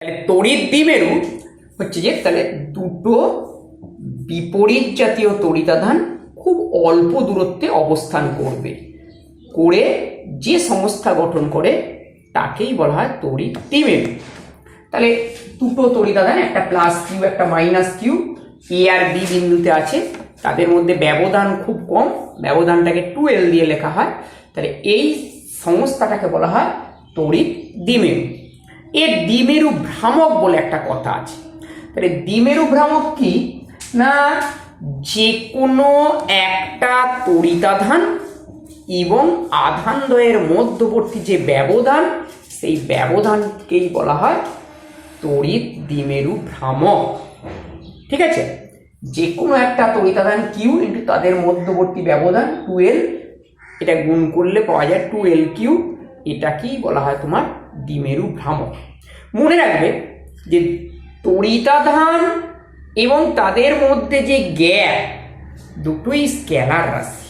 তাহলে তড়িৎ দ্বিমেরু হচ্ছে যে তাহলে দুটো বিপরীত জাতীয় তড়িতাধান খুব অল্প দূরত্বে অবস্থান করবে, করে যে সংস্থা গঠন করে তাকেই বলা হয় তড়িৎ দ্বিমেরু। তাহলে দুটো তড়িতাধান, একটা প্লাস কিউ একটা মাইনাস কিউ, এ আর বি বিন্দুতে আছে, তাদের মধ্যে ব্যবধান খুব কম, ব্যবধানটাকে 2L দিয়ে লেখা হয়। তাহলে এই সংস্থাটাকে বলা হয় তড়িৎ দ্বিমেরু। এর দ্বিমেরু ভ্রামক বলে একটা কথা আছে। তাহলে দ্বিমেরু ভ্রামক কি না, যে কোনো একটা তড়িতাধান এবং আধানদ্বয়ের মধ্যবর্তী যে ব্যবধান, সেই ব্যবধানকেই বলা হয় তড়িৎ দ্বিমেরু ভ্রামক। ঠিক আছে, যে কোনো একটা তড়িতাধান কিউ ইন্টু তাদের মধ্যবর্তী ব্যবধান 2L, এটা গুণ করলে পাওয়া যায় 2L কিউ, এটাকেই বলা হয় তোমার দ্বিমেরু ভ্রামক। মনে রাখবে যে তড়িতাধান এবং তাদের মধ্যে যে গ্যাপ, দুটোই স্কেলার রাশি,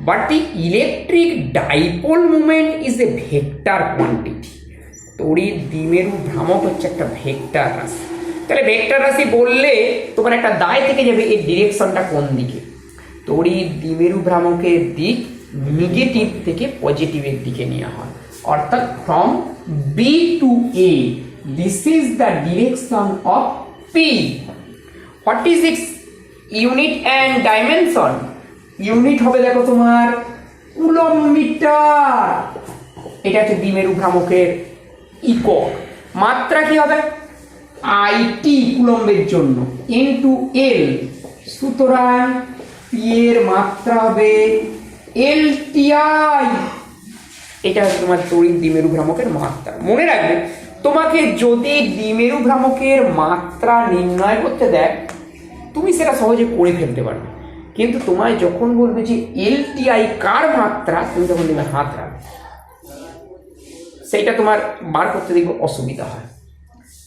but the electric dipole moment is a vector quantity. তড়িৎ দ্বিমেরু ভ্রামক হচ্ছে একটা ভেক্টর রাশি। তাহলে ভেক্টর রাশি বললে তোমার একটা দায় থেকে যাবে এর ডিরেকশনটা কোন দিকে। তড়িৎ দ্বিমেরু ভ্রামকের দিক নেগেটিভ থেকে পজিটিভের দিকে নেওয়া হয়, অর্থাৎ from B to A, this is the direction of P. What is its unit and dimension? Unit হবে দেখো তোমার কুলম্ব মিটার, এটা হচ্ছে দ্বিমেরু ভ্রামকের একক। মাত্রা কি হবে? আইটি কুলম্বের জন্য ইনটু এল, সুতরাং পি এর মাত্রা হবে এলটিআই। এটা হচ্ছে তোমার তড়িৎ দ্বিমেরু ভ্রামকের মাত্রা। মনে রাখবে, তোমাকে যদি দ্বিমেরু ভ্রামকের মাত্রা নির্ণয় করতে দেয় তুমি সেটা সহজে করে ফেলতে পারবে, কিন্তু তোমায় যখন বলবে যে এলটিআই কার মাত্রা, তুমি তখন দেবে হাত রাখবে, সেইটা তোমার বার করতে দেখবে অসুবিধা হয়।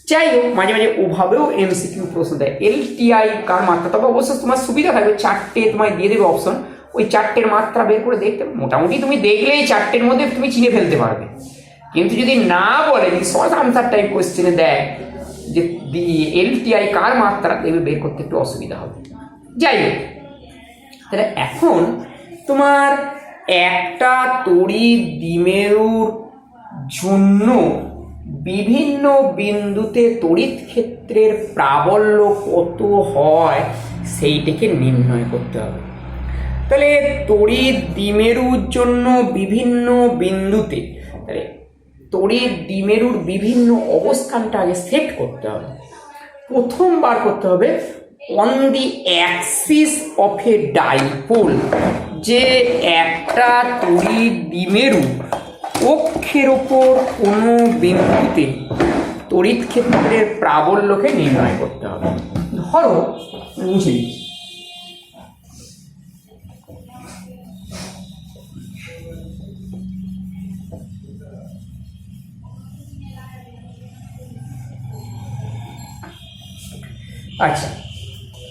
যাই হোক, মাঝে মাঝে ওভাবেও এমসিকিউ প্রশ্ন দেয় এলটিআই কার মাত্রা, তবে অবশ্য তোমার সুবিধা থাকবে, 4টে তোমায় দিয়ে দেবে অপশন, ওই 4টের মাত্রা বের করে দেখতে মোটামুটি তুমি দেখলেই 4টের মধ্যে তুমি চিনে ফেলতে পারবে। কিন্তু যদি না বলে, যদি শর্ট আনসার টাইপ কোয়েশ্চেনে দেয় যে এলটিআই কার মাত্রা, দেখবে বের করতে একটু অসুবিধা হবে। যাই হোক, তাহলে এখন তোমার একটা তড়িৎ দ্বিমেরুর জন্য বিভিন্ন বিন্দুতে তড়িৎ ক্ষেত্রের প্রাবল্য কত হয় সেইটাকে নির্ণয় করতে হবে। তাহলে তড়িৎ দ্বিমেরুর জন্য বিভিন্ন বিন্দুতে, তাহলে তড়িৎ দ্বিমেরুর বিভিন্ন অবস্থানটা আগে সেট করতে হবে। প্রথমবার করতে হবে on the Axis of A dipole, যে একটা তড়িৎ দ্বিমেরু অক্ষের ওপর কোনো বিন্দুতে তড়িৎ ক্ষেত্রের প্রাবল্যকে নির্ণয় করতে হবে। ধরো মুছে দিচ্ছি, আচ্ছা,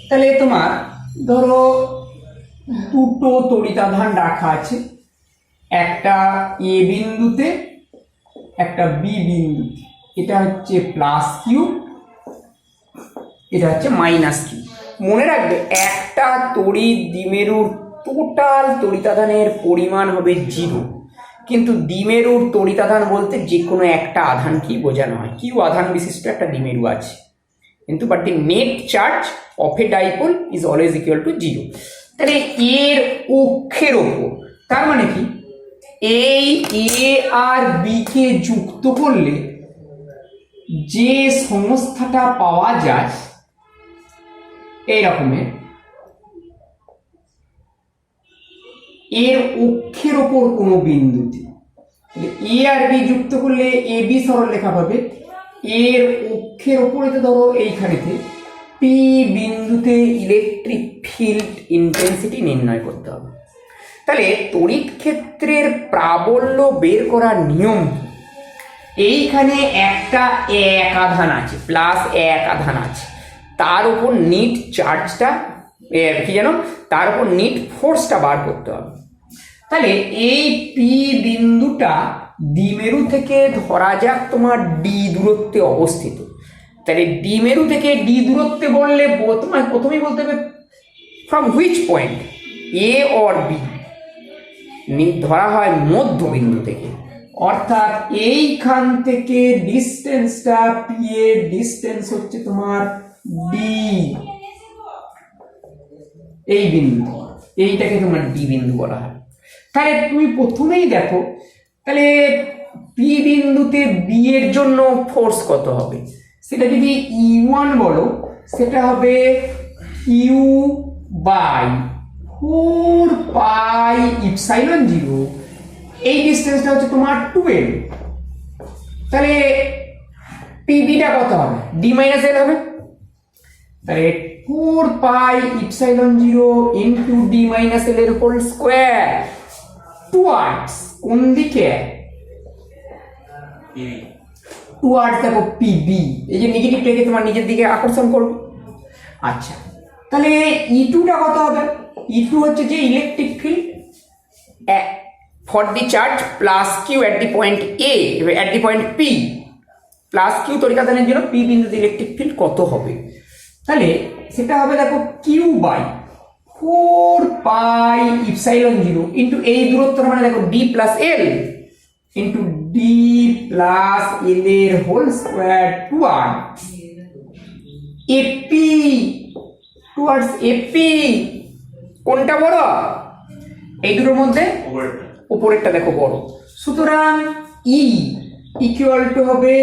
তাহলে তোমার ধরো দুটো তড়িতাধান রাখা আছে, একটা এ বিন্দুতে একটা বি বিন্দুতে, এটা হচ্ছে প্লাস কিউ, এটা হচ্ছে মাইনাস কিউ। মনে রাখবে, একটা তড়িৎ দ্বিমেরুর টোটাল তড়িতাধানের পরিমাণ হবে 0, কিন্তু দ্বিমেরুর তড়িতাধান বলতে যে কোনো একটা আধানকেই বোঝানো হয়। কিউ আধান বিশিষ্ট একটা দ্বিমেরু আছে, কিন্তু but the net charge of A dipole is always equal to 0। তাহলে এর অক্ষের ওপর, তার মানে কি, এই এ আর বি কে যুক্ত করলে যে সংস্থাটা পাওয়া যায় এই রকমের, এর অক্ষের ওপর কোনো বিন্দুতে এ আর বি যুক্ত করলে এ বি সরলরেখা পাবে, এর অক্ষের ওপরে তো ধরো এইখানেতে পি বিন্দুতে ইলেকট্রিক ফিল্ড ইন্টেন্সিটি নির্ণয় করতে হবে। তাহলে তড়িৎ ক্ষেত্রের প্রাবল্য বের করার নিয়ম, এইখানে একটা এক আধান আছে, প্লাস এক আধান আছে, তার উপর নিট চার্জটা কি জানো, তার উপর নিট ফোর্সটা বার করতে হবে। তাহলে এই পি বিন্দুটা দ্বিমেরু থেকে ধরা যাক তোমার ডি দূরত্বে অবস্থিত, তাহলে ডি মেরু থেকে ডি দূরত্বে বললে তোমায় প্রথমেই বলতে হবে from which point, A or B, ধরা হয় মধ্যবিন্দু থেকে। অর্থাৎ এইখান থেকে ডিস্টেন্সটা পি এর ডিস্টেন্স হচ্ছে তোমার ডি, এই বিন্দু, এইটাকে তোমার ডি বিন্দু বলা হয়। তাহলে তুমি প্রথমেই দেখো, তাহলে পি বিন্দুতে বি এর জন্য ফোর্স কত হবে, সেটা যদি E1 বলো সেটা হবে কিউ বাই 4 পাই ইপসাইলন 0, এই ডিস্টেন্সটা হচ্ছে তোমার 12। তাহলে পিবিটা কত হবে, ডি মাইনাস এল হবে। তাহলে 4 pi epsilon 0 into D minus L এর হোল স্কোয়ার টুয়ার্ডস কোন দিকে, টুয়ার্ডস দেখো পিবি, এই যে নেগেটিভটাকে তোমার নিজের দিকে আকর্ষণ করবে। আচ্ছা, তাহলে E2টা কত হবে, E2 হচ্ছে যে electric field for the charge plus Q at the point A, at the point P, plus Q তড়িৎ-আধানের জন্য পি বিন্দুতে ইলেকট্রিক ফিল্ড কত হবে, তাহলে সেটা হবে দেখো q by 4 pi epsilon 0 into এই দূরত্বটা মানে দেখো d plus l into D plus এল এর whole square towards AP, towards AP. কোনটা বড় এই দুটোর মধ্যে, উপরেরটা দেখো বড়, সুতরাং ই ইকুয়াল টু হবে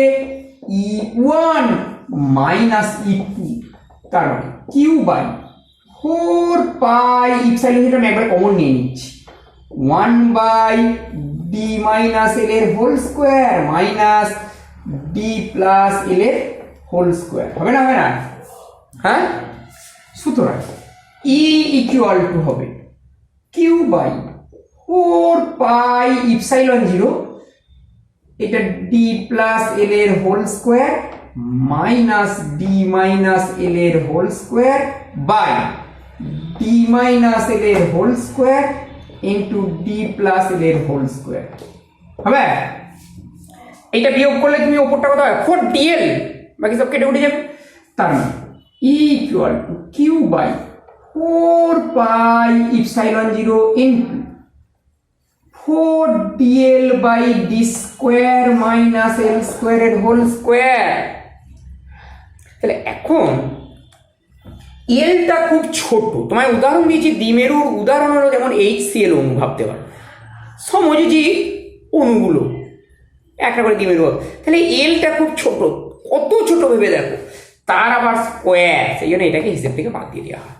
E1 মাইনাস E2, তার মানে কিউ বাই 4 পাই ইপসাইলন 0 আমি একবার কমন নিয়ে নিচ্ছি, 1 বাই ডি মাইনাস এল এর whole square minus D plus এল এর হোল স্কোয়ার, হবে না, হবে না, হ্যাঁ। সুতরাং ই ইকুয়াল টু হবে কিউ বাই 4 পাই ইপসাইলন 0, এটা ডি প্লাস এল এর whole square minus D minus L এর whole square by D minus L এর whole square into D plus এল এর হোল স্কোয়ার হবে। এইটা বিয়োগ করলে তুমি ওপরটা কত হবে 4dl, বাকি সব কেটে উঠে যাবে। তার মানে E equal to q by 4 pi epsilon 0 into 4dl by d square minus l square এর হোল স্কোয়ার। তাহলে এখন এলটা খুব ছোট, তোমায় উদাহরণ দিয়েছি দ্বিমেরুর উদাহরণ হলো যেমন HCl অণু ভাবতে পারো, সমযোজী অণুগুলো একটা করে দ্বিমেরু, তাহলে এলটা খুব ছোট, কত ছোট ভেবে দেখো, তার আবার স্কোয়ার, সেই জন্য এটাকে হিসেব থেকে বাদ দিয়ে দেওয়া হয়।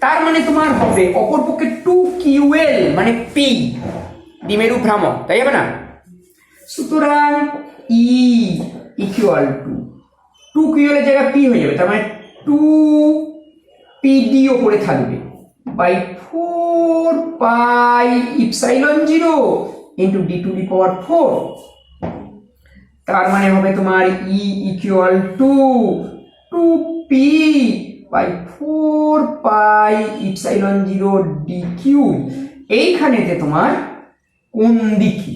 তার মানে তোমার হবে অপরপক্ষে 2QL মানে পি, দ্বিমেরু ভ্রামক, তাই হবে না। সুতরাং ই ইকুয়াল টু 2QL এর জায়গায় পি হয়ে যাবে, তার মানে 2PD ওপরে থাকবে by 4 pi epsilon 0 into D to the power 4। তার মানে হবে তোমার E equal to 2P by 4 pi epsilon 0 D Q. এইখানেতে তোমার কোন দিকে,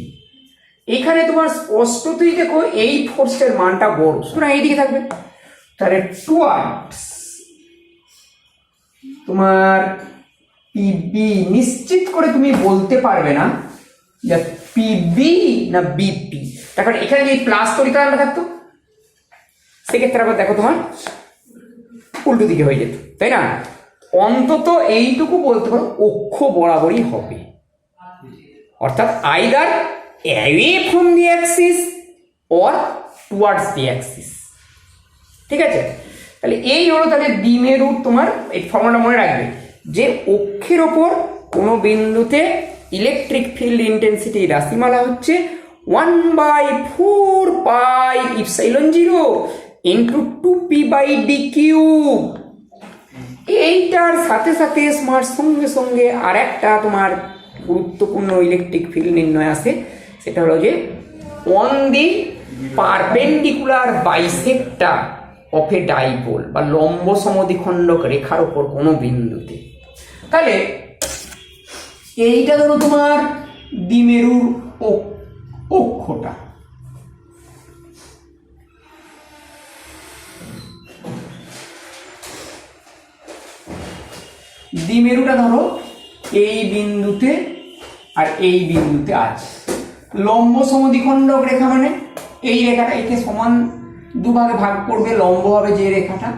এখানে তোমার স্পষ্টতই দেখো এই ফোর্সের মানটা বড়, সুতরাং এইদিকে থাকবে। তাহলে টুয়ার্ডস তোমার পিবি, নিশ্চিত করে তুমি বলতে পারবে না যে পিবি না বিপি, তার কারণ এখানে যদি প্লাস তড়িৎ-আধানটা থাকতো সেক্ষেত্রে আবার দেখো তোমার উল্টো দিকে হয়ে যেত, তাই না। অন্তত এইটুকু বলতে পারো অক্ষ বরাবরই হবে, অর্থাৎ either away from the axis or towards the axis, ঠিক আছে। তাহলে এই হলো তাহলে দ্বিমেরুর তোমার এই ফর্মুলা মনে রাখবে যে অক্ষের ওপর কোনো বিন্দুতে ইলেকট্রিক ফিল্ড ইন্টেন্সিটি রাশিমালা হচ্ছে 1/4 pi epsilon 0 into 2p by D cube. এইটার সাথে সাথে স্মার্ট সঙ্গে সঙ্গে আর একটা তোমার গুরুত্বপূর্ণ ইলেকট্রিক ফিল্ড নির্ণয় আছে, সেটা হলো যে on the perpendicular bisector of A dipole বা লম্ব সমদ্বিখণ্ডক রেখার ওপর কোনো বিন্দুতে। তাহলে এইটা ধরো তোমার দ্বিমেরুর অক্ষটা, দ্বিমেরুটা ধরো এই বিন্দুতে আর এই বিন্দুতে আছে। লম্ব সমদ্বিখণ্ডক রেখা মানে এই রেখাটা একে সমান দুভাগে ভাগ করবে লম্ব হবে যে রেখাটা,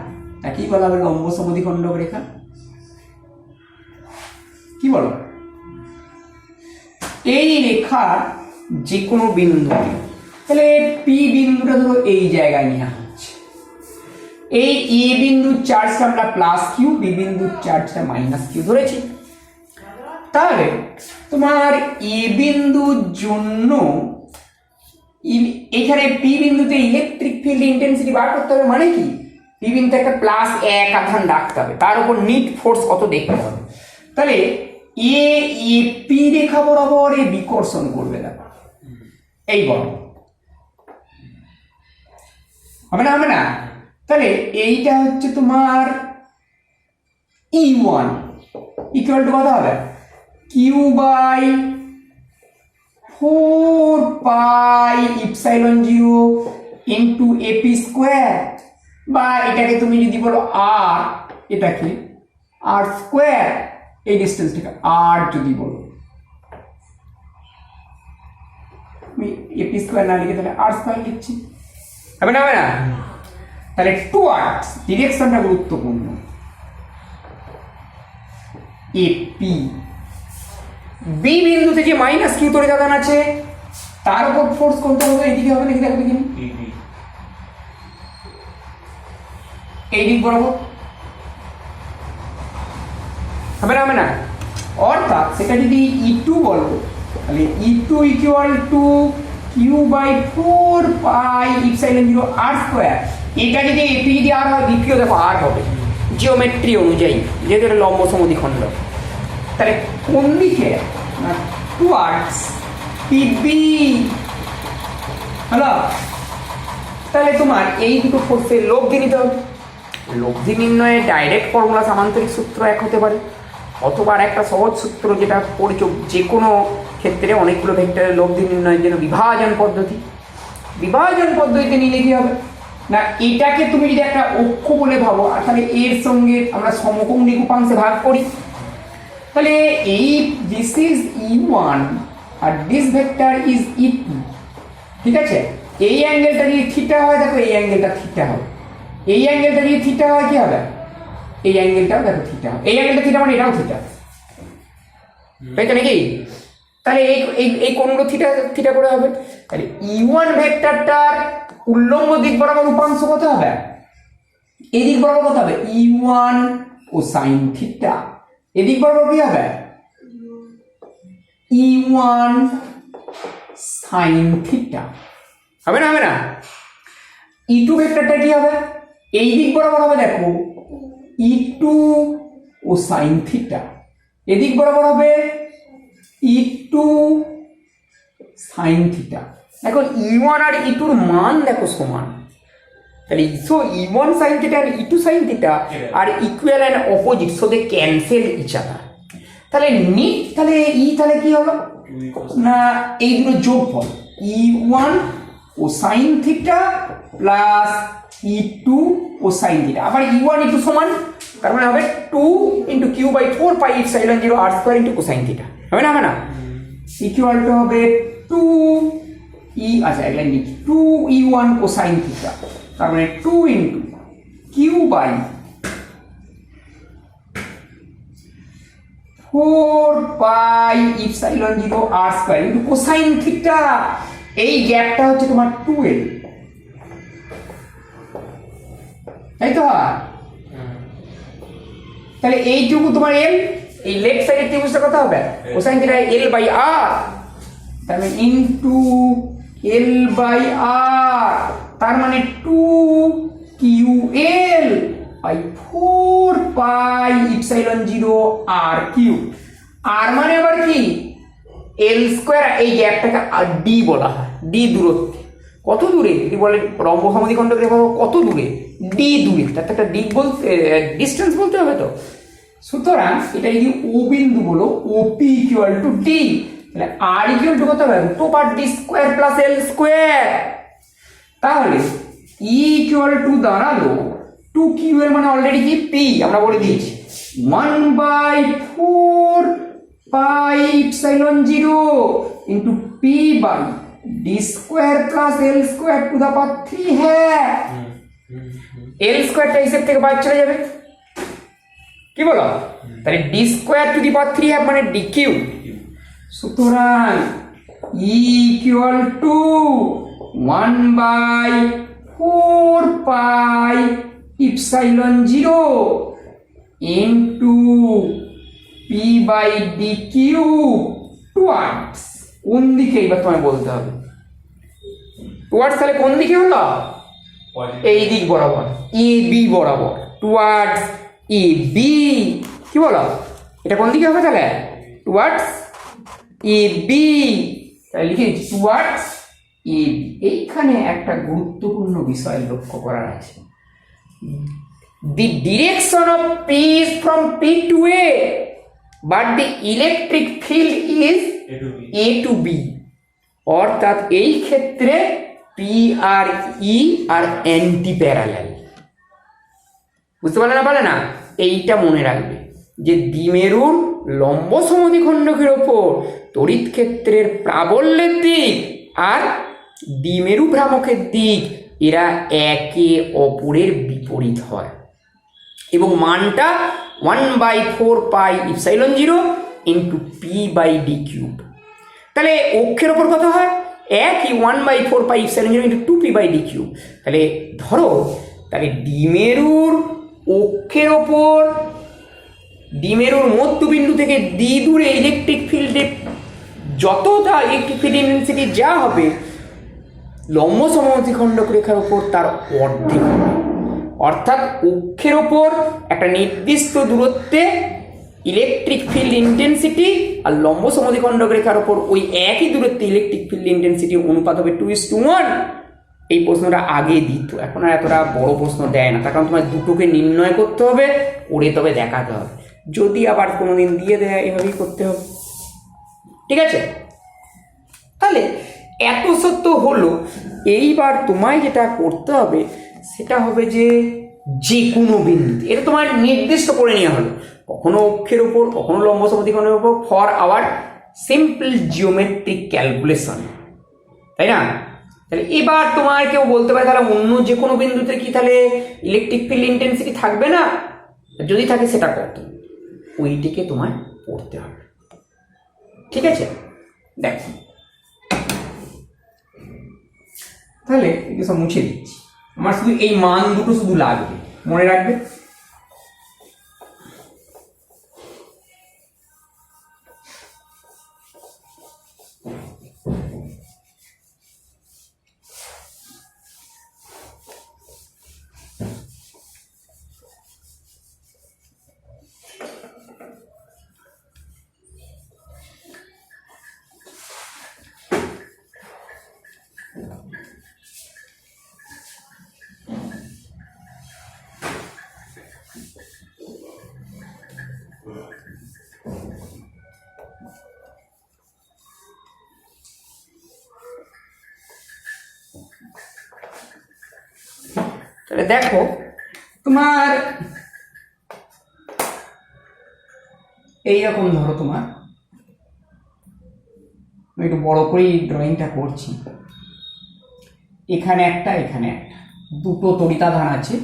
তাকেই বলা হবে লম্ব সমদ্বিখণ্ডক রেখা। কি বলো? এই রেখার যে কোনো বিন্দু, তাহলে পি বিন্দুটা ধরো এই জায়গায় নেওয়া হচ্ছে, এই এ বিন্দুর চার্জটা আমরা প্লাস কিউ, বি বিন্দুর চার্জটা মাইনাস কিউ ধরেছি। তাহলে তোমার এ বিন্দুর জন্য এখানে পি বিন্দুতে ইলেকট্রিক ফিল্ড ইন্টেন্সিটি বার করতে হবে, মানে কি পি বিন্দুতে একটা প্লাস 1 আধান রাখতে হবে, তার উপর নিট ফোর্স কত দেখতে হবে। তাহলে এ পি রেখা বরাবর এ বিকর্ষণ করবে, দেখো এই বড় হবে না, হবে না? তাহলে এইটা হচ্ছে তোমার E1 ইকুয়াল টু কত হবে? Q by 4 pi epsilon 0 into AP square, বা এটাকে তুমি যদি বলো আর, এটাকে আর স্কোয়ার, এই ডিস্টেন্সটাকে আর যদি বলো, আমি এপি স্কোয়ার না লিখে তাহলে আর স্কোয়ার লিখছি, হবে না, হবে না? তাহলে টুয়ার্ডস ডিরেকশনটা গুরুত্বপূর্ণ। এপি বি বিন্দুতে যে মাইনাস কিউ তড়িৎ আধান আছে তার উপর ফোর্স কোনটা হবে? এইদিকে হবে নাকি? দেখো দেখিনি, এই দিক বরাবর হবে না, হবে না? অর্থাৎ সেটা যদি E2 বলো, তাহলে E2 equal to q by 4 pi epsilon 0 r square. এটা যদি এপি যদি আর হয়, বিপিও দেখো আর হবে জিওমেট্রি অনুযায়ী, যেহেতু এটা লম্ব সমদ্বিখণ্ডক। তাহলে কোন দিকে? টুয়ার্ডস পিবি, হলো? তাহলে তোমার এই দুটো ফোর্সের লব্ধি নিতে হবে। লব্ধি নির্ণয়ে ডাইরেক্ট ফর্মুলা সামান্তরিক সূত্র এক হতে পারে, অথবা একটা সহজ সূত্র যেটা পড়েছো যে কোনো ক্ষেত্রে অনেকগুলো ভেক্টরের লব্ধি নির্ণয়ের জন্য বিভাজন পদ্ধতি। বিভাজন পদ্ধতিতে নিলে কি হবে না, এটাকে তুমি যদি একটা অক্ষ বলে ভাবো, আর তাহলে এর সঙ্গে আমরা সমকৌণিক উপাংশে ভাগ করি, তাহলে এই দিস ইজ E1 আর দিস ভেক্টর ইজ E2, ঠিক আছে? এই অ্যাঙ্গেলটা যদি থিটা হয়, দেখো এই অ্যাঙ্গেলটা থিটা হবে, এই অ্যাঙ্গেলটা যদি থিটা হয় কি হবে? এই অ্যাঙ্গেলটাও দেখো থিটা হবে, এই অ্যাঙ্গেলটা থিটা মানে এটাও থিটা, তাই তো নাকি? তাহলে এই কোণগুলো থিটা থিটা করে হবে। তাহলে E1 ভেক্টরটার উল্লম্ব দিক বরাবর উপাংশ কত হবে? এদিক বরাবর কত হবে? E1 ও সাইন থিটা। এদিক বরাবর কি হবে? E1 সাইন থিটা, হবে না, হবে না? E2 ভেক্টরটা কি হবে? এই দিক বরাবর হবে, দেখো E2 ও সাইন থিটা, এদিক বরাবর হবে E2 সাইন থিটা। দেখো E1 আর E2 এর মান দেখো সমান, তাহলে E1 সাইন থিটা আর E2 সাইন থিটা আর equal and opposite, so they cancel each other. তাহলে নিট, তাহলে তাহলে কি হলো না, এই দুটো যোগফল E1 ও সাইন থিটা প্লাস E2 ও সাইন থিটা, আবার E1 E2 সমান, তার মানে হবে 2 into q by 4 pi epsilon 0 r square into cosine theta, হবে না, হবে না? ইকুয়াল টু হবে 2 আচ্ছা এক লাইন লিখি, 2E1 কোসাইন থিটা, তার মানে 2 into q by 4 pi epsilon 0 r square into cosine theta. এই গ্যাপটা হচ্ছে তোমার 2L, তাই তো? তাহলে এইটুকু তোমার এল, এই লেফট সাইডের ত্রিভুজটা কত হবে? Cosine theta L by R, তাহলে ইনটু এল বাই আর, তার মানে 2QL by 4 pi epsilon 0 R cube. R মানে আবার কি এল স্কোয়ার, এই গ্যাপটাকে আর ডি বলা হয়, ডি দূরত্বে। কত দূরে যদি বলে লম্ব সমদ্বিখণ্ডক রেখা কত দূরে? ডি দূরে, তার একটা দিক বলতে ডিস্টেন্স বলতে হবে তো। সুতরাং এটা যদি ও বিন্দু বলো, ওপি ইকুয়াল টু ডি, তাহলে আর ইকুয়াল টু কত হবে? Root over D square plus L square. তাহলে ই ইকুয়াল টু দাঁড়ালো 2Q এর মানে অলরেডি কি পি আমরা বলে দিয়েছি, 1/4 pi epsilon 0 into p by d square plus l square to the power 3 है। এল স্কয়ারটা হিসেব থেকে বাইরে চলে যাবে, কি বলো? তাহলে d square to the power 3 মানে ডি কিউ। সুতরাং E equal to 1/4 pi epsilon 0 into p by d cube towards কোন দিকে, এবার তোমায় বলতে হবে টুয়ার্ডস, তাহলে কোন দিকে হলো? এই দিক বরাবর, এ বি বরাবর, টুয়ার্ডস এ বি। কি বলো এটা কোন দিকে হবে? তাহলে টুয়ার্ডস এ বি, তাহলে লিখে দিচ্ছি টুয়ার্ডস এ বি। এইখানে একটা গুরুত্বপূর্ণ বিষয় লক্ষ্য করার আছে, the direction of P is from P to A but the electric field is A to B, অর্থাৎ এই ক্ষেত্রে P আর E আর অ্যান্টি প্যারালাল। বুঝতে পারলে না? এইটা মনে রাখবে যে দ্বিমেরুর লম্ব সমদ্বিখণ্ডকের ওপর তড়িৎ ক্ষেত্রের প্রাবল্যের দিক আর দ্বিমেরু ভ্রামকের দিক এরা একে অপরের বিপরীত হয় এবং মানটা 1/4 pi epsilon 0 into P by D cube. তাহলে অক্ষের ওপর কত হয়? একই 1/4 pi epsilon 0 into 2 p by D cube. তাহলে ধরো, তাহলে দ্বিমেরুর অক্ষের ওপর দ্বিমেরুর মধ্যবিন্দু থেকে দ্বি দূরে ইলেকট্রিক ফিল্ডে যতটা ইলেকট্রিক ফিল্ড ইন্টেন্সিটি যা হবে লম্ব সমদ্বিখণ্ডক রেখার উপর তার অর্ধেক হবে। অর্থাৎ অক্ষের ওপর একটা নির্দিষ্ট দূরত্বে ইলেকট্রিক ফিল্ড ইন্টেন্সিটি আর লম্ব সমদ্বিখণ্ডক রেখার উপর ওই একই দূরত্বে ইলেকট্রিক ফিল্ড ইন্টেন্সিটি অনুপাত হবে 2:1। এই প্রশ্নটা আগে দিত, এখন আর এতটা বড় প্রশ্ন দেয় না, তার কারণ তোমার দুটোকে নির্ণয় করতে হবে, করে তবে দেখাতে হবে। যদি আবার কোনোদিন দিয়ে দেয় এভাবেই করতে হবে, ঠিক আছে? তাহলে এত সত্য হলো, এইবার তোমায় যেটা করতে হবে সেটা হবে যে যে কোনো বিন্দুতে, এটা তোমার নির্দিষ্ট করে নেওয়া হলো, কখনো অক্ষের ওপর কখনো লম্ব সমদ্বিখণ্ডকের ওপর, for our simple geometric calculation, তাই না? তাহলে এবার তোমার কেউ বলতে পারে তাহলে অন্য যে কোনো বিন্দুতে কি তাহলে ইলেকট্রিক ফিল্ড ইন্টেন্সিটি থাকবে না? যদি থাকে সেটা কত, ওইটিকে তোমায় পড়তে হবে, ঠিক আছে? দেখো তাহলে এগুলো সব মুছে দিচ্ছি, আমার শুধু এই মান দুটো শুধু লাগবে, মনে রাখবে। তাহলে দেখো তোমার এইরকম, ধরো তোমার আমি একটু বড় করেই ড্রয়িংটা করছি, এখানে একটা এখানে একটা দুটো তড়িতাধান আছে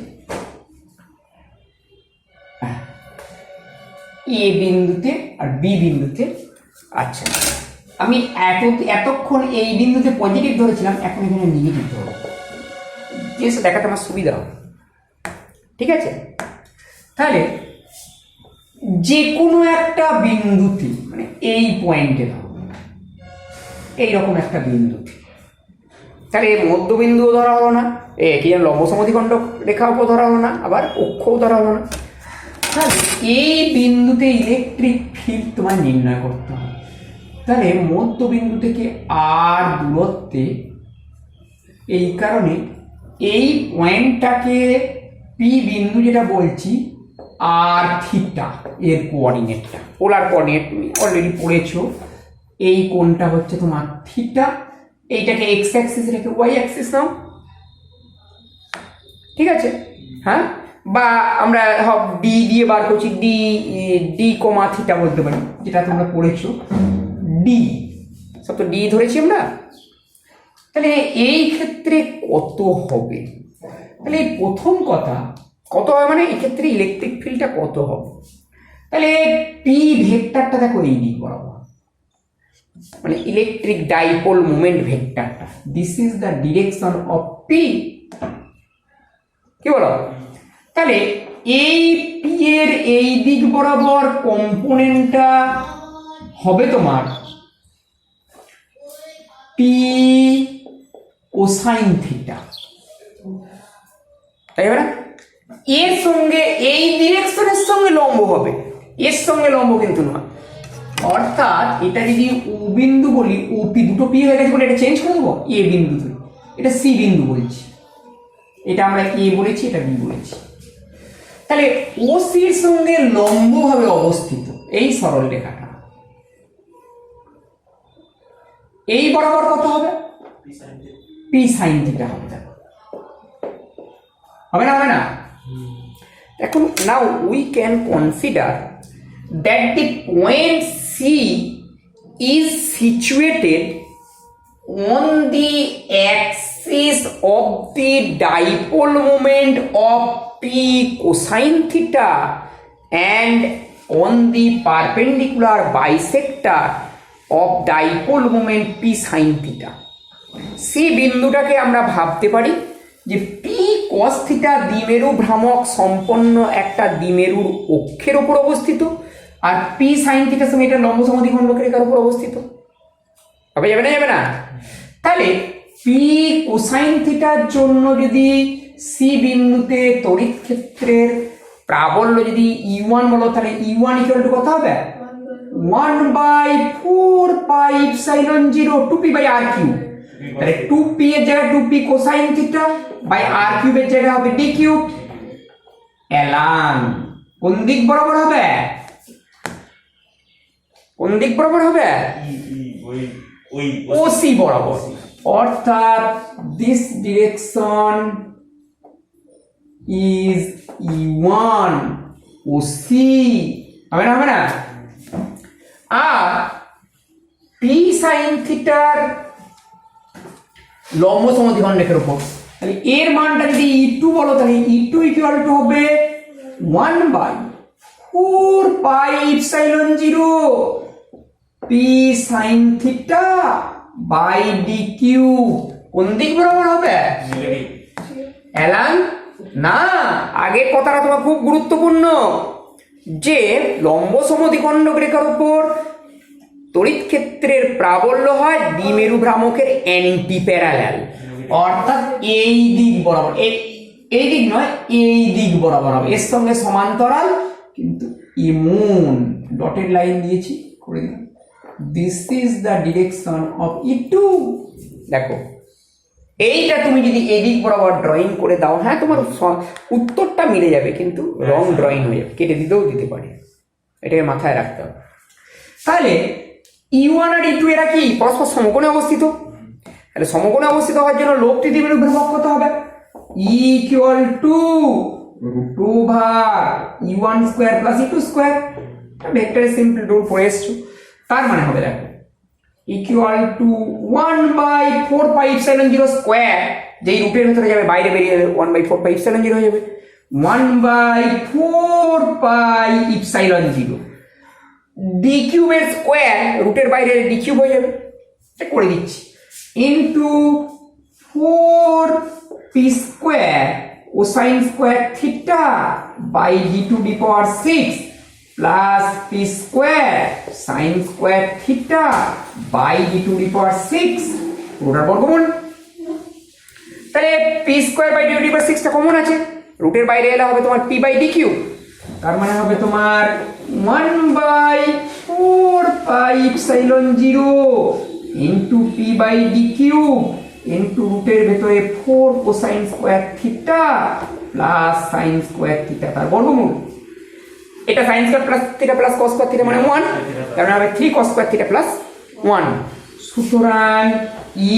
এ বিন্দুতে আর বি বিন্দুতে। আচ্ছা, আমি এতক্ষণ এই বিন্দুতে পজিটিভ ধরেছিলাম, এখন এখানে নেগেটিভ ধরো, জিনিসটা দেখাতে আমার সুবিধা হবে, ঠিক আছে? তাহলে যে কোনো একটা বিন্দুতে, মানে এই পয়েন্টে ধরো, এইরকম একটা বিন্দুতে, তাহলে মধ্যবিন্দুও ধরা হলো না, কি লম্ব সমদ্বিখণ্ডক রেখা উপর ধরা হলো না, আবার অক্ষও ধরা হলো না। তাহলে এই বিন্দুতে ইলেকট্রিক ফিল্ড তোমায় নির্ণয় করতে হবে। তাহলে মধ্যবিন্দু থেকে আর দূরত্বে, এই কারণে এই পয়েন্টটাকে পি বিন্দু যেটা বলছি, আর থিটা এর কোঅর্ডিনেটটা, পোলার কোঅর্ডিনেট তুমি অলরেডি পড়েছো, এই কোণটা হচ্ছে তোমার থিটা, এইটাকে এক্স অ্যাক্সিস রেখে ওয়াই অ্যাক্সিস নাও, ঠিক আছে? হ্যাঁ, বা আমরা ডি দিয়ে বার করছি, ডি ডি কমা থিটা বলতে পারি, যেটা তোমরা পড়েছো ডি, সব তো ডি ধরেছি আমরা। তাহলে এই ক্ষেত্রে কত হবে? তাহলে এই প্রথম কথা কত হবে মানে এই ক্ষেত্রে ইলেকট্রিক ফিল্ডটা কত হবে? তাহলে পি ভেক্টরটা দেখো এই দিক বরাবর, মানে ইলেকট্রিক ডাইপোল মোমেন্ট ভেক্টরটা, this is the direction of P. কি বলো? তাহলে এই পি এর এই দিক বরাবর কম্পোনেন্টটা হবে তোমার পি কোসাইন থিটা, তাই না? এর সঙ্গে এই ডিরেকশনের সঙ্গে লম্ব হবে, এর সঙ্গে লম্ব কিন্তু নয়। অর্থাৎ এটা যদি ও বিন্দু বলি, ও পি দুটো পি হয়ে গেছে বলে এটা চেঞ্জ করে দেবো, এ বিন্দু ধরি, এটা সি বিন্দু বলছি, এটা আমরা এ বলেছি, এটা বি বলেছি। তাহলে ও সির সঙ্গে লম্বভাবে অবস্থিত এই সরল রেখাটা এই বরাবর কত হবে? পি সাইন থিটা হবে। হবে না? হবে না? এখন now we can consider that the point C is situated on the axis of the dipole moment of P cosine theta and on the perpendicular bisector of dipole moment P sin theta. C বিন্দুটাকে আমরা ভাবতে পারি যে P cos theta দ্বিমেরু ভ্রামক সম্পন্ন একটা দ্বিমেরুর অক্ষের উপর অবস্থিত, আর পি সাইন থিটার সঙ্গে এটা লম্ব সমদ্বিখণ্ডক রেখার উপর অবস্থিত। হবে? যাবে না? যাবে না? তাহলে পি কোসাইন থিটার জন্য যদি সি বিন্দুতে তড়িৎ ক্ষেত্রের প্রাবল্য যদি E1 বলো, তাহলে E1 ইকুয়াল টু কত হবে? 1/4πε0 2p/r3। তাহলে 2p এর জায়গায় 2p cosine theta by r3 এর জায়গায় হবে d কিউব এলাং কোন দিক বরাবর হবে? কোন দিক বরাবর হবে? ওসি বরাবর। অর্থাৎ this direction is E1 OC. হবে না? হবে না? আর পি সাইন থিটার লম্ব সমদ্বিখণ্ডক রেখার উপর, তাহলে এর মানটা যদি E2 বলো, তাহলে E2 ইকুয়াল টু হবে 1/4πε0 P sine theta by D cube. কোন দিক বরাবর হবে? এলাং না, আগের কথাটা তোমার খুব গুরুত্বপূর্ণ, যে লম্ব সমদ্বিখণ্ডক রেখার উপর তড়িৎ ক্ষেত্রের প্রাবল্য হয় দ্বিমেরু ভ্রামকের অ্যান্টি প্যারালাল, অর্থাৎ এই দিক বরাবর, এই দিক নয়, এই দিক বরাবর হবে, এর সঙ্গে সমান্তরাল, কিন্তু এমন ডটেড লাইন দিয়েছি করে দিন। This is the direction of E2। দেখো এইটা তুমি যদি এদিক বরাবর ড্রয়িং করে দাও, হ্যাঁ তোমার উত্তরটা মিলে যাবে, কিন্তু রং ড্রয়িং হয়ে যাবে, কেটে দিতেও দিতে পারে, এটাকে মাথায় রাখতে হবে। তাহলে E1 আর E2 এরা কি পরস্পর সমকোণে অবস্থিত? তাহলে সমকোণে অবস্থিত হওয়ার জন্য লব্ধি দ্বিমেরু ভ্রামক কত হবে? E equal two √2/E1 square plus E2 square. ভেক্টরের সিম্পল রুল পড়ে এসছো, তার মানে হবে দেখো ইকুয়াল টু 1/4πε0 স্কয়ার, যেই রুটের ভিতরে যাবে বাইরে বেরিয়ে যাবে 1/4πε0 হয়ে যাবে, 1/4πε0 ডি কিউবের স্কয়ার, রুটের বাইরে ডি কিউব হয়ে যাবে, এটা করে দিচ্ছি, into 4p square cosine square theta by d⁶ plus p square sine square theta by d⁶, পুরোটার বর্গমূল। তাহলে p স্কয়ার বাই d⁶ টা কমন আছে, রুটের বাইরে এলে হবে তোমার p বাই d কিউব, তার মানে হবে তোমার 1/4πε0 into p by d cube into রুটের ভেতরে 4 cosine square theta plus sine square theta তার বর্গমূল। এটা sine square plus theta plus cos square theta মানে 1, তার মানে হবে 3 কস স্কয়ার থিটা প্লাস 1। সুতরাং E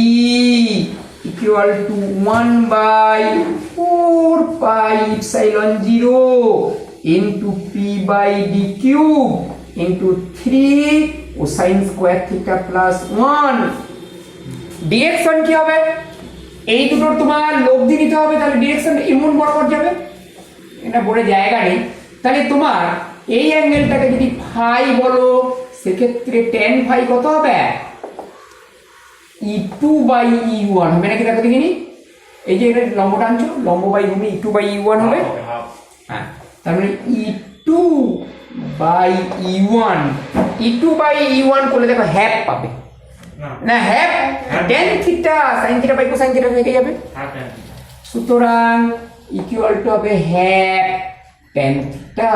equal to 1/4πε0 into P by D cube into 3 cosine square theta plus 1। Direction কি হবে? এই দুটোর তোমার লব্ধি নিতে হবে, তাহলে ডিরেকশন এমন বরাবর যাবে, এটা বলে জায়গা নেই। তাহলে তোমার এই অ্যাঙ্গেলটাকে যদি ফাই বলো, সেক্ষেত্রে tan ফাই কত হবে? E2/E1 হবে নাকি? দেখো দেখিনি, এই যে এটা লম্ব টানছো, লম্ব বাই ভূমি E2/E1 হবে। হ্যাঁ, তার মানে E2/E1, E2/E1 করলে দেখো হ্যাফ পাবে না, half tan theta sin theta by cosine theta হয়ে যাবে। সুতরাং ইকুয়াল টু হবে হ্যাফ tan থিটা।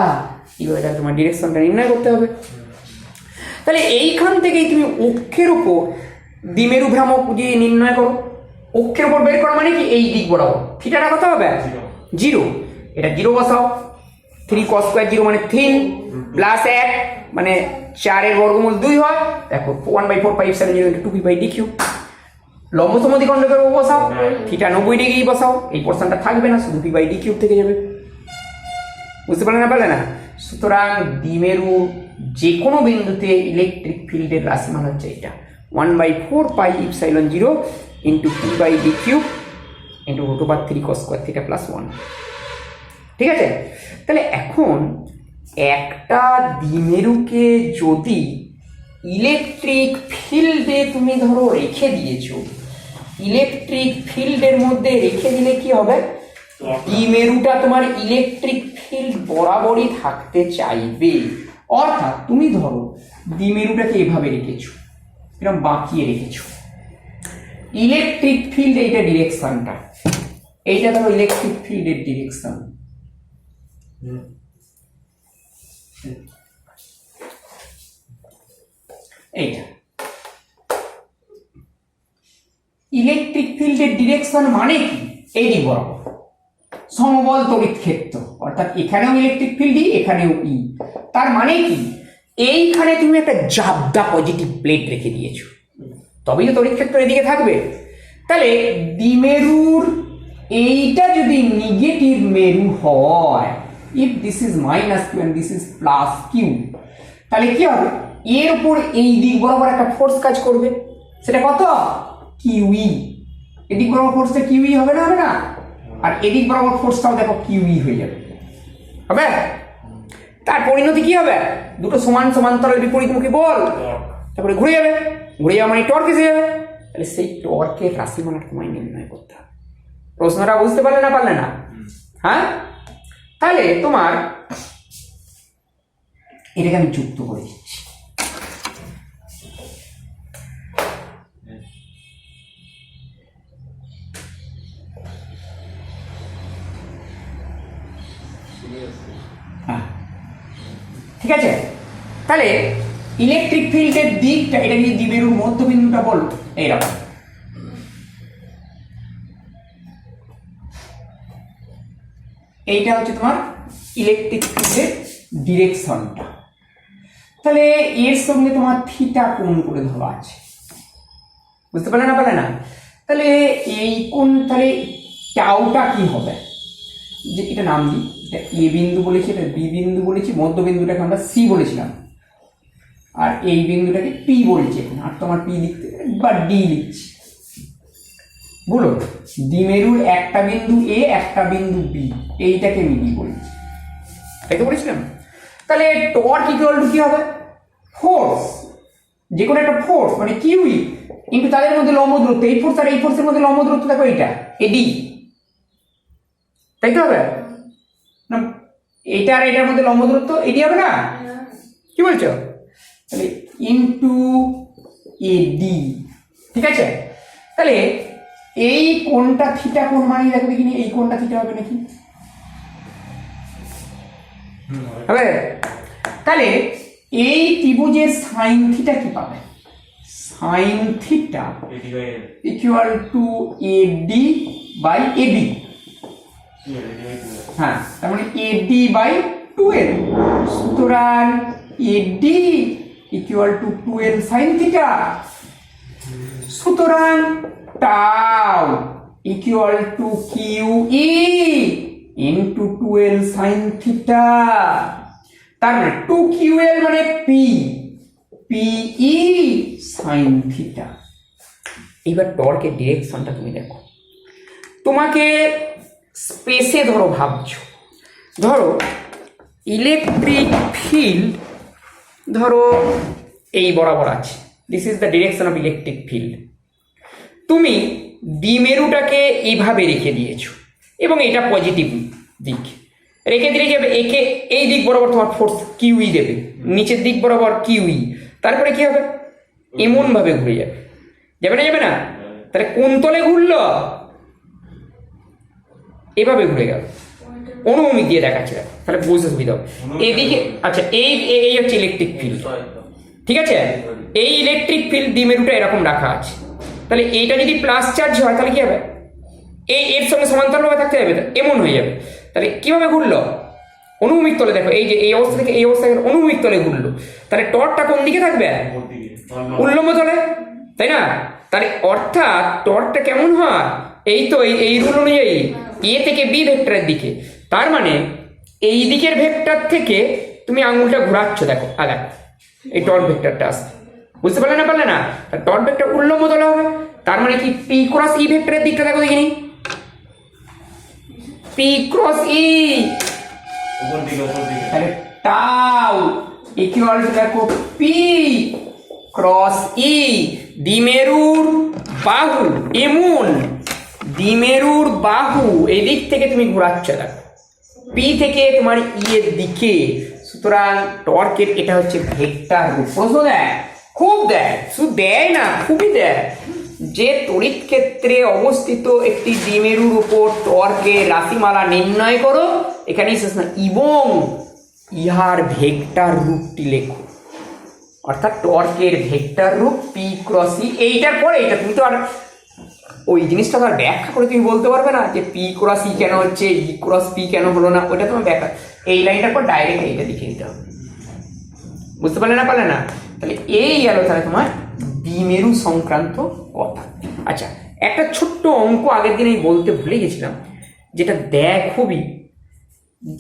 এবার তোমার ডিরেকশনটা নির্ণয় করতে হবে। তাহলে এইখান থেকেই তুমি অক্ষের উপর দ্বিমেরু ভ্রামক দিয়ে নির্ণয় করো। অক্ষের উপর বের করা মানে কি? এই দিক বরাবর থিটাটা কত হবে? 0। এটা 0 বসাও। 3 cos স্কয়ার 0 মানে 3 প্লাস 1 মানে 4 এর বর্গমূল 2 হয়। দেখো 1/4πε0 2p বাই d কিউব। লম্ব সমদ্বিখণ্ডক করে বসাও, থিটা 90 ডিগ্রি বসাও। এই পোরশনটা থাকবে না, শুধু p বাই d কিউব থেকে যাবে। বুঝতে পারলে না? পারলে না? সুতরাং দ্বিমেরু যে কোনো বিন্দুতে ইলেকট্রিক ফিল্ডের রাশিমান হচ্ছে এটা 1/4πε0 into P by D cube into √3 cos square theta plus 1। ঠিক আছে? তাহলে এখন একটা দ্বিমেরুকে যদি ইলেকট্রিক ফিল্ডে তুমি ধরো রেখে দিয়েছো, ইলেকট্রিক ফিল্ডের মধ্যে রেখে দিলে কি হবে? দ্বিমেরুটা তোমার ইলেকট্রিক ফিল্ড বরাবরই থাকতে চাইবে। অর্থাৎ তুমি ধরো দ্বিমেরুটাকে এভাবে রেখেছো, এরকম বাঁকিয়ে রেখেছো, ইলেকট্রিক ফিল্ড এইটা ডিরেকশনটা, এইটা ধরো ইলেকট্রিক ফিল্ডের ডিরেকশন। এইটা ইলেকট্রিক ফিল্ডের ডিরেকশন মানে কি? এই দিক বরাবর সমবল তড়িৎ ক্ষেত্র, অর্থাৎ এখানেও ইলেকট্রিক ফিল্ড, এখানেও ই। তার মানে কি? এইখানে তুমি একটা জাবদা পজিটিভ প্লেট রেখে দিয়েছো, তবেই তো তড়িৎ ক্ষেত্র এদিকে থাকবে। তাহলে দ্বিমেরুর এইটা যদি নেগেটিভ মেরু হয়, if this is -q and this is +q, তাহলে কি হবে? এর উপর এই দিক বরাবর একটা ফোর্স কাজ করবে, সেটা কত? QE। এদিক বরাবর ফোর্সটা QE হবে না? হবে না? আর এদিক বরাবর ফোর্সটাও দেখো QE হয়ে যাবে, হবে? তার পরিণতি কি হবে? দুটো সমান সমান্তরাল বিপরীতমুখী বল, তারপরে ঘুরে যাবে, ঘুরে যাওয়া মানে টর্ক এসে যাবে। তাহলে সেই টর্কের রাশিমালা তোমায় নির্ণয় করতে হবে। প্রশ্নটা বুঝতে পারলে না? পারলে না? হ্যাঁ, তাহলে তোমার এটাকে আমি যুক্ত করে দিচ্ছি। ঠিক আছে? তাহলে ইলেকট্রিক ফিল্ডের দিকটা, এটা যদি দ্বিমেরুর মধ্যবিন্দুটা বল, এইরকম। এইটা হচ্ছে তোমার ইলেকট্রিক ফিল্ডের ডিরেকশনটা। তাহলে এর সঙ্গে তোমার থিটা কোণ করে ধরা আছে, বুঝতে পারলে না? পারলে না? তাহলে এই কোণ, তাহলে টাউটা কি হবে? যে এটা নাম দিই, এটা এ বিন্দু বলেছি, এটা বি বিন্দু বলেছি, মধ্যবিন্দুটাকে আমরা সি বলেছিলাম, আর এই বিন্দুটাকে পি বলছি এখন। আর তোমার পি লিখতে বা ডি লিখছি। বলো, দ্বিমেরুর একটা বিন্দু এ, একটা বিন্দু বি, এইটাকে আমি ডি বলছি, তাই তো বলেছিলাম। তাহলে টর্ক ইকুয়াল টু কি হবে? ফোর্স, যে কোনো একটা ফোর্স মানে কিউই কিন্তু তাদের মধ্যে লম্ব দূরত্ব, এই ফোর্স আর এই ফোর্সের মধ্যে লম্ব দূরত্ব দেখো এটা এডি, তাই তো হবে না? এটা আর এটার মধ্যে লম্ব দূরত্ব এডি হবে না? কি বলছো? তাহলে ইনটু এডি। ঠিক আছে? তাহলে এই কোণটা থিটা কোণ মানে দেখো দেখিনি, এই কোণটা থিটা হবে নাকি? হবে। তাহলে এই ত্রিভুজের সাইন থিটা কি পাবে? Sine theta equal to AD by AB. হ্যাঁ, তার মানে এডি বাই 2l। সুতরাং AD equal to 2l sine theta. সুতরাং tau equal to Q E into 2l sine theta. তার মানে 2ql মানে পি ই সাইন থিটা। এবার টর্কের ডিরেকশনটা তুমি দেখো, তোমাকে স্পেসে ধরো ভাবছো, ধরো ইলেকট্রিক ফিল্ড ধরো এই বরাবর আছে, this is the direction of electric field. তুমি দ্বিমেরুটাকে এইভাবে রেখে দিয়েছো এবং এটা পজিটিভ দিক রেখে দিলে যাবে, একে এই দিক বরাবর তোমার ফোর্স কিউই দেবে, নিচের দিক বরাবর কিউই, তারপরে কি হবে এমন ভাবে ঘুরে যাবে, যাবে না যাবে না? তাহলে কোন তলে ঘুরলো, এভাবে ঘুরে গেল, অনুভূমিক দিয়ে দেখাচ্ছে, তাহলে বুঝতে সুবিধা হবে। এদিকে আচ্ছা এই হচ্ছে ইলেকট্রিক ফিল্ড, ঠিক আছে? এই ইলেকট্রিক ফিল্ড দ্বিমেরুটা এরকম রাখা আছে, তাহলে এইটা যদি প্লাস চার্জ হয় তাহলে কি হবে, এর সঙ্গে সমান্তরালভাবে থাকতে যাবে, এমন হয়ে যাবে। তাহলে কিভাবে ঘুরলো, অনুভূমিক তলে। দেখো এই যে এই অবস্থা থেকে এই অবস্থায় অনুভূমিক তলে ঘুরলো, তাহলে টর্কটা কোন দিকে থাকবে, উল্লম্ব তলে, তাই না? তাহলে অর্থাৎ টর্কটা কেমন হয়, এই তো এই রুল অনুযায়ী এ থেকে বি ভেক্টরের দিকে। তার মানে এই দিকের ভেক্টর থেকে তুমি আঙুলটা ঘোরাচ্ছ, দেখো আগে এই টর্ক ভেক্টরটা আসবে, বুঝতে পারলে না? টর্ক ভেক্টর উল্লম্ব তলে হবে, তার মানে কি পি ক্রস ই ভেক্টরের দিকটা দেখো দেখিনি, পি ক্রস ই, তাহলে টাউ ইকুয়াল টু দেখো পি ক্রস ই, দ্বিমেরুর বাহু এমন, দ্বিমেরুর বাহু এদিক থেকে তুমি ঘোরাচ্ছ, দেখো পি থেকে তোমার ই এর দিকে। সুতরাং টর্কের এটা হচ্ছে ভেক্টর রূপ। প্রশ্ন দেয়, খুব দেয়, শুধু দেয় না খুবই দেয়, যে তড়িৎ ক্ষেত্রে অবস্থিত একটি দ্বিমেরুর উপর টর্কের রাশিমালা নির্ণয় করো, এখানেই শেষ না, এবং ইহার ভেক্টর রূপটি লেখো। অর্থাৎ টর্কের ভেক্টর রূপ পি ক্রস ই, এইটার পরে এটা তুমি তো আর ওই জিনিসটা আর ব্যাখ্যা করে তুমি বলতে পারবে না যে পি ক্রস ই কেন হচ্ছে, ই ক্রস পি কেন হলো না, ওইটা তোমার ব্যাখ্যা, এই লাইনটার পর ডাইরেক্ট এইটা লিখে দিতে হবে, বুঝতে পারলে না? তাহলে এই গেল তাহলে তোমার দ্বিমেরু সংক্রান্ত কথা। আচ্ছা, একটা ছোট্ট অঙ্ক আগের দিন আমি বলতে ভুলে গেছিলাম, যেটা খুবই,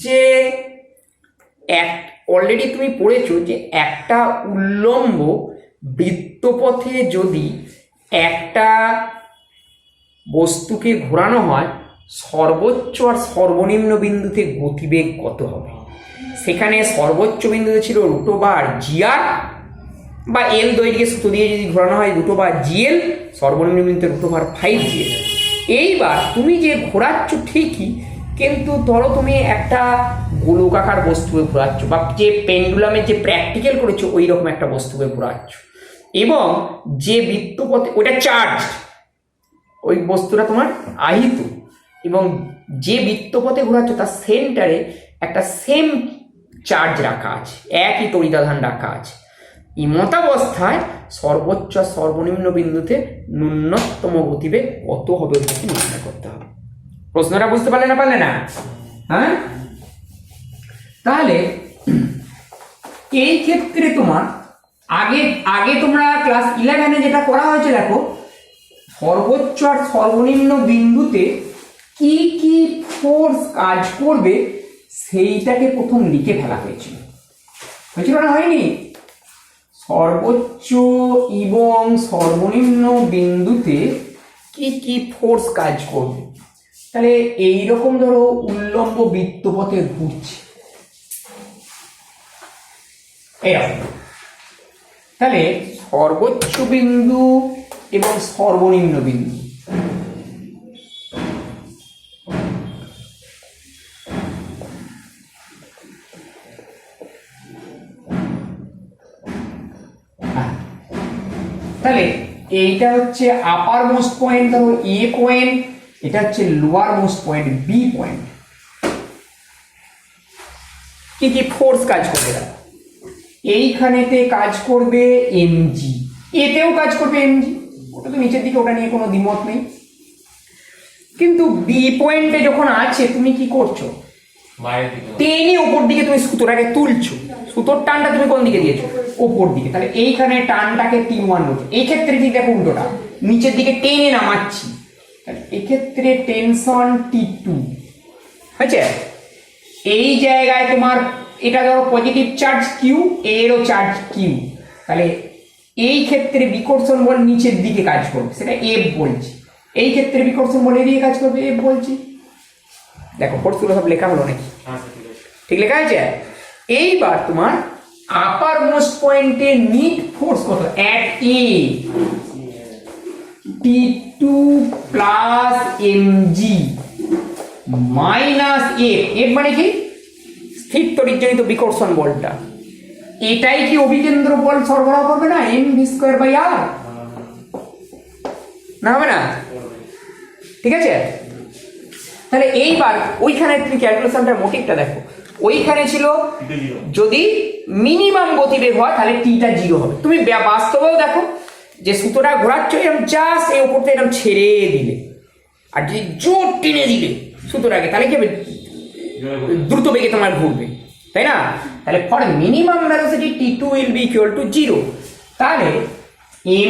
যে অলরেডি তুমি পড়েছো যে একটা উল্লম্ব বৃত্তপথে যদি একটা বস্তুকে ঘোরানো হয়, সর্বোচ্চ আর সর্বনিম্ন বিন্দুতে গতিবেগ কত হবে? সেখানে সর্বোচ্চ বিন্দুতে ছিল √r gr বা এল দৈর্ঘ্যে সুতো দিয়ে যদি ঘোরানো হয় √r gl, সর্বনিম্ন বিন্দুতে √r 5gl। এইবার তুমি যে ঘোরাচ্ছ ঠিকই, কিন্তু ধরো তুমি একটা গোলকাকার বস্তুকে ঘোরাচ্ছ, বা যে পেন্ডুলামের যে প্র্যাকটিক্যাল করেছো ওই রকম একটা বস্তুকে ঘোরাচ্ছ, এবং যে বৃত্তপথে ওটা চার্জ, ওই বস্তুটা তোমার আহিত, এবং যে বৃত্তপথে ঘোরাচ্ছ তার সেন্টারে একটা সেম চার্জ রাখা আছে, একই তড়িতাধান রাখা আছে। ইমতাবস্থায় সর্বোচ্চ সর্বনিম্ন বিন্দুতে ন্যূনতম গতিবেগ কত হবে ওটাকে নির্ণয় করতে হবে। প্রশ্নটা বুঝতে পারলে না? হ্যাঁ, তাহলে এই ক্ষেত্রে তোমার আগে তোমরা ক্লাস 11-এ যেটা করা হয়েছে, দেখো সর্বোচ্চ আর সর্বনিম্ন বিন্দুতে কি কি ফোর্স কাজ করবে সেইটাকে প্রথম লিখে ফেলা হয়েছিল না, হয়নি? সর্বোচ্চ এবং সর্বনিম্ন বিন্দুতে কি কি ফোর্স কাজ করবে। তাহলে এইরকম ধরো উল্লম্ব বৃত্তপথে ঘুরছে এরকম, তাহলে সর্বোচ্চ বিন্দু এবং সর্বনিম্ন বিন্দু, তাহলে এইটা হচ্ছে আপার মোস্ট পয়েন্ট, ধরো এ পয়েন্ট, এটা হচ্ছে lower most point B point. কি কি ফোর্স কাজ করবে? এইখানেতে কাজ করবে এমজি, এতেও কাজ করবে এমজি, ওটা তো নিচের দিকে, ওটা নিয়ে কোনো দ্বিমত নেই। কিন্তু বি পয়েন্টে যখন আছে তুমি কি করছো, টেনে ওপর দিকে তুমি সুতোটাকে তুলছো, সুতোর টানটা তুমি কোন দিকে দিয়েছো, ওপর দিকে। তাহলে এইখানে টানটাকে T1 বলছে। এই ক্ষেত্রে ঠিক দেখো উল্টোটা, নিচের দিকে টেনে নামাচ্ছি, এক্ষেত্রে টেনশন T2 হয়েছে। এই জায়গায় তোমার এটা ধরো পজিটিভ চার্জ কিউ, এরও চার্জ কিউ, তাহলে এই ক্ষেত্রে বিকর্ষণ বল নিচের দিকে কাজ করবে, সেটা এফ বলছি। এই ক্ষেত্রে বিকর্ষণ বল এদিকে কাজ করবে, এফ বলছি। দেখো ফোর্সগুলো সব লেখা হলো নাকি? ঠিক লেখা আছে। এইবার তোমার আপার মোস্ট পয়েন্টে নিট ফোর্স কত at a, T2 plus mg minus F. F মানে কি? স্থির তড়িৎজনিত বিকর্ষণ বলটা। এটাই কি অভিকেন্দ্র বল সরবরাহ করবে না, mv²/r? না হবে না? ঠিক আছে। তাহলে এইবার ওইখানে তুমি ক্যালকুলেশনটার মোটিভটা দেখো, ওইখানে ছিল যদি মিনিমাম গতিবেগ হয় তাহলে টিটা 0 হবে। তুমি বাস্তবেও দেখো যে সুতোটা ঘোরাচ্ছ, এরকম জাস্ট এই ওপরটা এরকম ছেড়ে দিলে, আর যদি জোর টেনে দিলে সুতোটাকে, তাহলে কি হবে? দ্রুত বেগে তোমার ঘুরবে, তাই না? তাহলে for minimum velocity T2 will be equal to 0। তাহলে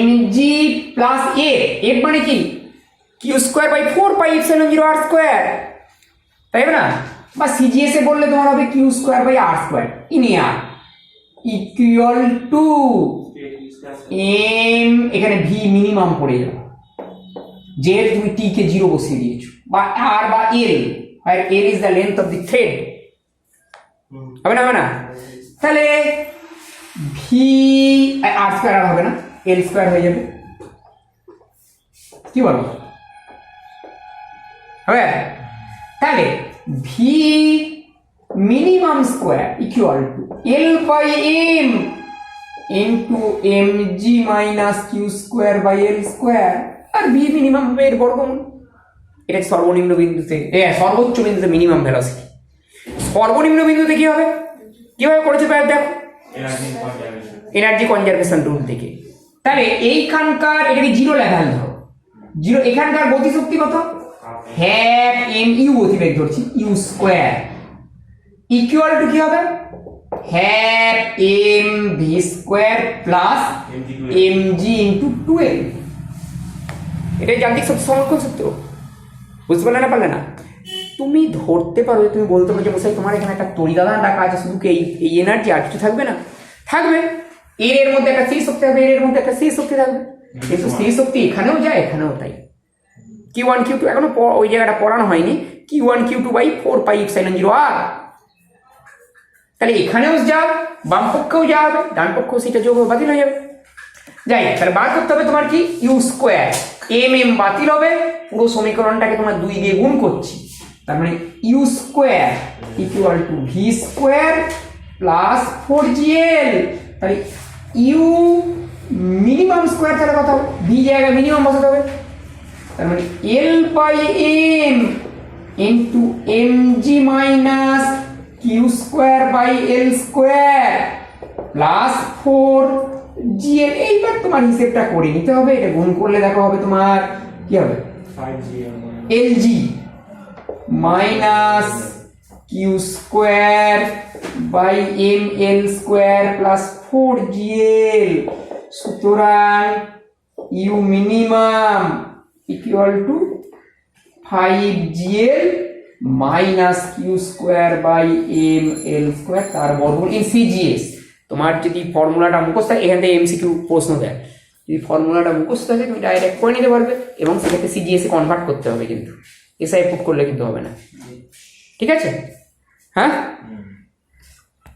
mg প্লাস এফ মানে কি? q²/4πε0r², তাই না? বা সিজিএস এ বললে তোমার হবে q²/r² in r equal to m, এখানে ভি মিনিমাম পড়ে যাবে, যেহেতু তুমি টি কে 0 বসিয়ে দিয়েছো, বা আর বা এল, আর L is the length of the thread, হবে না? হবে না? তাহলে ভি r² আর হবে না, l² হয়ে যাবে। কি বলো? হবে? তাহলে v minimum square equal to L/m into mg minus q²/l², আর ভি মিনিমাম হবে এর বর্গমূল। এটা সর্বনিম্ন বিন্দুতে, সর্বোচ্চ বিন্দুতে মিনিমাম ভেলোসিটি। সর্বনিম্ন বিন্দুতে কি হবে? কিভাবে করেছে দেখো, এনার্জি কনজারভেশন রুল থেকে। তাহলে এইখানকার এটাকে 0 লেখা ধরো, 0। এখানকার গতিশক্তি কত? হ্যাফ mu গতিবেগ ধরছি, u² ইকুয়াল টু কি হবে? Half mv² plus mg into 2l। এটাই যান্ত্রিক শক্তি সংরক্ষণ সূত্র। বুঝতে পারলে না? পারলে না? তুমি ধরতে পারো, তুমি বলতে পারো যে মশাই তোমার এখানে একটা তড়িদাদান রাখা আছে, শুধু কি এই এনার্জি, আর কিছু থাকবে না? থাকবে। এর মধ্যে একটা সেই শক্তি থাকবে, এর মধ্যে একটা সেই শক্তি থাকবে, কিন্তু সেই শক্তি এখানেও যায়, এখানেও তাই। Q1 Q2 এখনো ওই জায়গাটা পড়ানো হয়নি, Q1 Q2/4πε0r। তাহলে এখানেও যা, বাম পক্ষেও যা হবে, ডান পক্ষেও সেটা যোগ হবে, বাতিল হয়ে যাবে। যাই, তাহলে বার করতে হবে তোমার কি? u², mm বাতিল হবে, পুরো সমীকরণটাকে তোমার 2 দিয়ে গুণ করছি, তার মানে u² equal to v² plus 4gl। তাহলে u মিনিমাম স্কোয়ার, তাহলে কথা হবে v জায়গায় মিনিমাম বসাতে হবে, তার মানে L/m into mg minus q²/l² plus 4gl। এইবার তোমার হিসেবটা করে নিতে হবে, এটা গুণ করলে দেখো হবে তোমার কি হবে? lg minus q²/ml² plus 4gl। সুতরাং u minimum equal to 5gl minus q²/ml², তার বর্গমূল ইন সিজিএস। তোমার যদি ফর্মুলাটা মুখস্থ থাকে, এখান থেকে এমসিকিউ প্রশ্ন দেয়, যদি ফর্মুলাটা মুখস্থ থাকে তুমি ডাইরেক্ট করে নিতে পারবে, এবং সেক্ষেত্রে সিজিএস এ কনভার্ট করতে হবে, কিন্তু এসআই পুট করলে কিন্তু হবে না। ঠিক আছে? হ্যাঁ।